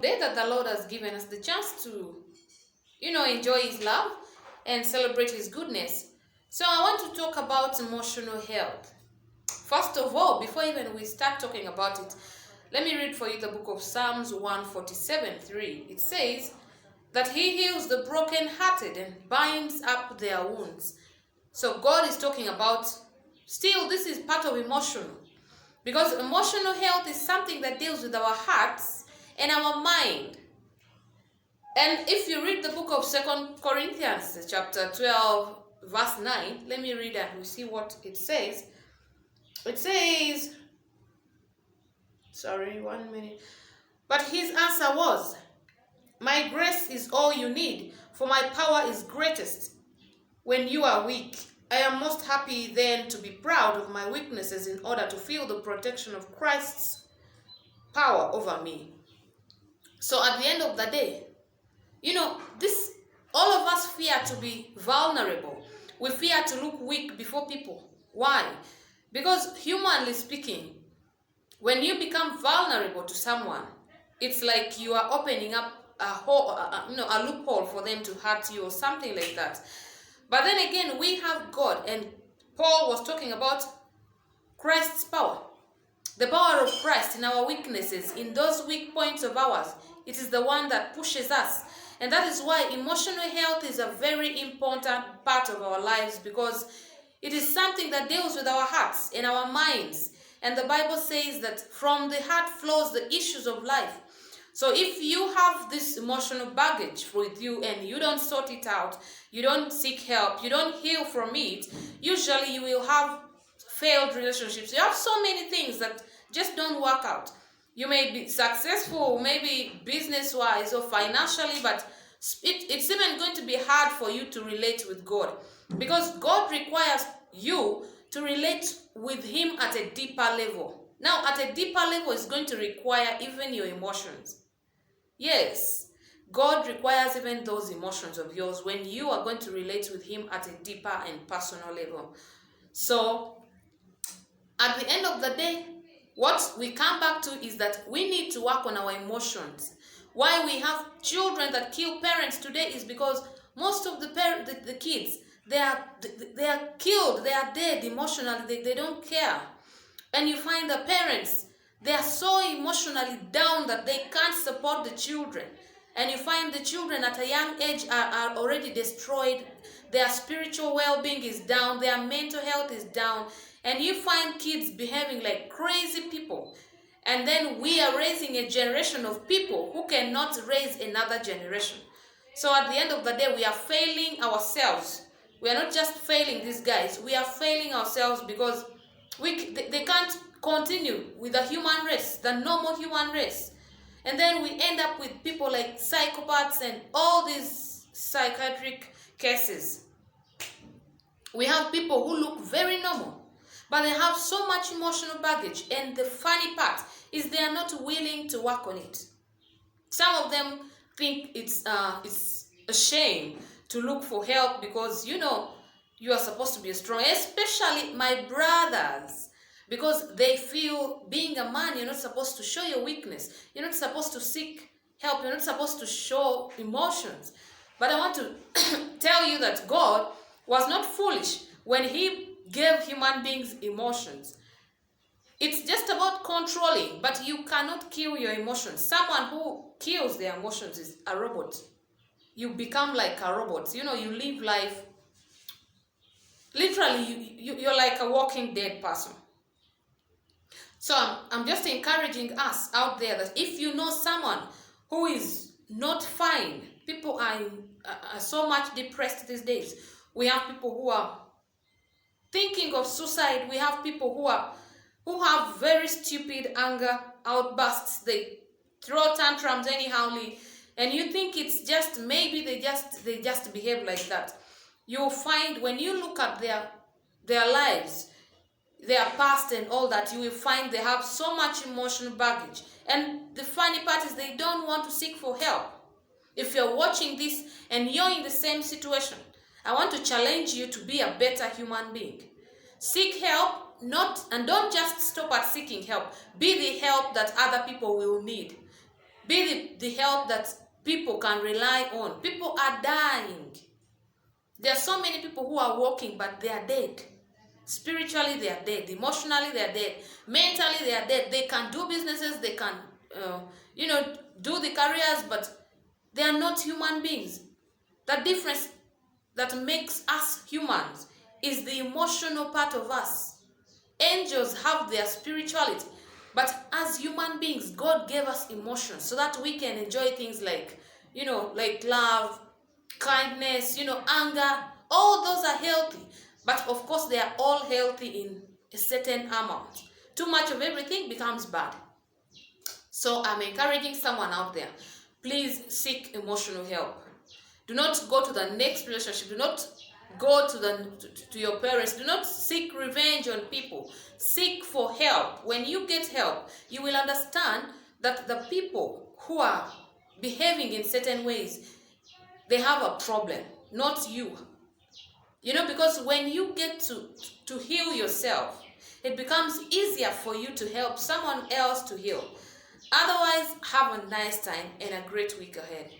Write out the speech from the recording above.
Day that the Lord has given us the chance to, enjoy His love and celebrate His goodness. So I want to talk about emotional health. First of all, before even we start talking about it, let me read for you the book of Psalms 147:3. It says that He heals the brokenhearted and binds up their wounds. So God is talking about, still, this is part of emotional. Because emotional health is something that deals with our hearts and our mind. And if you read the book of 2 Corinthians, chapter 12, verse 9, let me read and we see what it says. It says, sorry, 1 minute. But his answer was, my grace is all you need, for my power is greatest when you are weak. I am most happy then to be proud of my weaknesses in order to feel the protection of Christ's power over me. So at the end of the day, this, all of us fear to be vulnerable. We fear to look weak before people. Why? Because humanly speaking, when you become vulnerable to someone, it's like you are opening up a hole, a loophole for them to hurt you or something like that. But then again, we have God, and Paul was talking about Christ's power. The power of Christ in our weaknesses, in those weak points of ours, it is the one that pushes us. And that is why emotional health is a very important part of our lives, because it is something that deals with our hearts and our minds. And the Bible says that from the heart flows the issues of life. So if you have this emotional baggage with you and you don't sort it out, you don't seek help, you don't heal from it, usually you will have failed relationships. You have so many things that just don't work out. You may be successful, maybe business-wise or financially, but it's even going to be hard for you to relate with God, because God requires you to relate with Him at a deeper level. Now, at a deeper level, it's going to require even your emotions. Yes, God requires even those emotions of yours when you are going to relate with Him at a deeper and personal level. So, at the end of the day, what we come back to is that we need to work on our emotions. Why we have children that kill parents today is because most of the kids, they are killed, they are dead emotionally, they don't care. And you find the parents, they are so emotionally down that they can't support the children. And you find the children at a young age are already destroyed. Their spiritual well-being is down, their mental health is down. And you find kids behaving like crazy people. And then we are raising a generation of people who cannot raise another generation. So at the end of the day, we are failing ourselves. We are not just failing these guys, we are failing ourselves, because they can't continue with the human race, the normal human race. And then we end up with people like psychopaths and all these psychiatric cases. We have people who look very normal, but they have so much emotional baggage. And the funny part is they are not willing to work on it. Some of them think it's a shame to look for help, because you are supposed to be strong, especially my brothers, because they feel being a man, you're not supposed to show your weakness, you're not supposed to seek help, you're not supposed to show emotions. But I want to tell you that God was not foolish when He gave human beings emotions. It's just about controlling, but you cannot kill your emotions. Someone who kills their emotions is a robot. You become like a robot. You live life, literally, you're like a walking dead person. So I'm just encouraging us out there that if you know someone who is not fine, people are so much depressed these days. We have people who are thinking of suicide. We have people who have very stupid anger outbursts. They throw tantrums anyhowly, and you think it's just maybe they just behave like that. You'll find when you look at their lives, their past and all that, you will find they have so much emotional baggage. And the funny part is they don't want to seek for help. If you're watching this and you're in the same situation, I want to challenge you to be a better human being. Seek help, and don't just stop at seeking help. Be the help that other people will need. Be the help that people can rely on. People are dying. There are so many people who are walking, but they are dead. Spiritually, they are dead. Emotionally, they are dead. Mentally, they are dead. They can do businesses, they can, do the careers, but they are not human beings. The difference that makes us humans is the emotional part of us. Angels have their spirituality, but as human beings, God gave us emotions so that we can enjoy things like, like love, kindness, anger. All those are healthy. But of course, they are all healthy in a certain amount. Too much of everything becomes bad. So I'm encouraging someone out there, please seek emotional help. Do not go to the next relationship. Do not go to your parents. Do not seek revenge on people. Seek for help. When you get help, you will understand that the people who are behaving in certain ways, they have a problem, not you. Because when you get to heal yourself, it becomes easier for you to help someone else to heal. Otherwise, have a nice time and a great week ahead.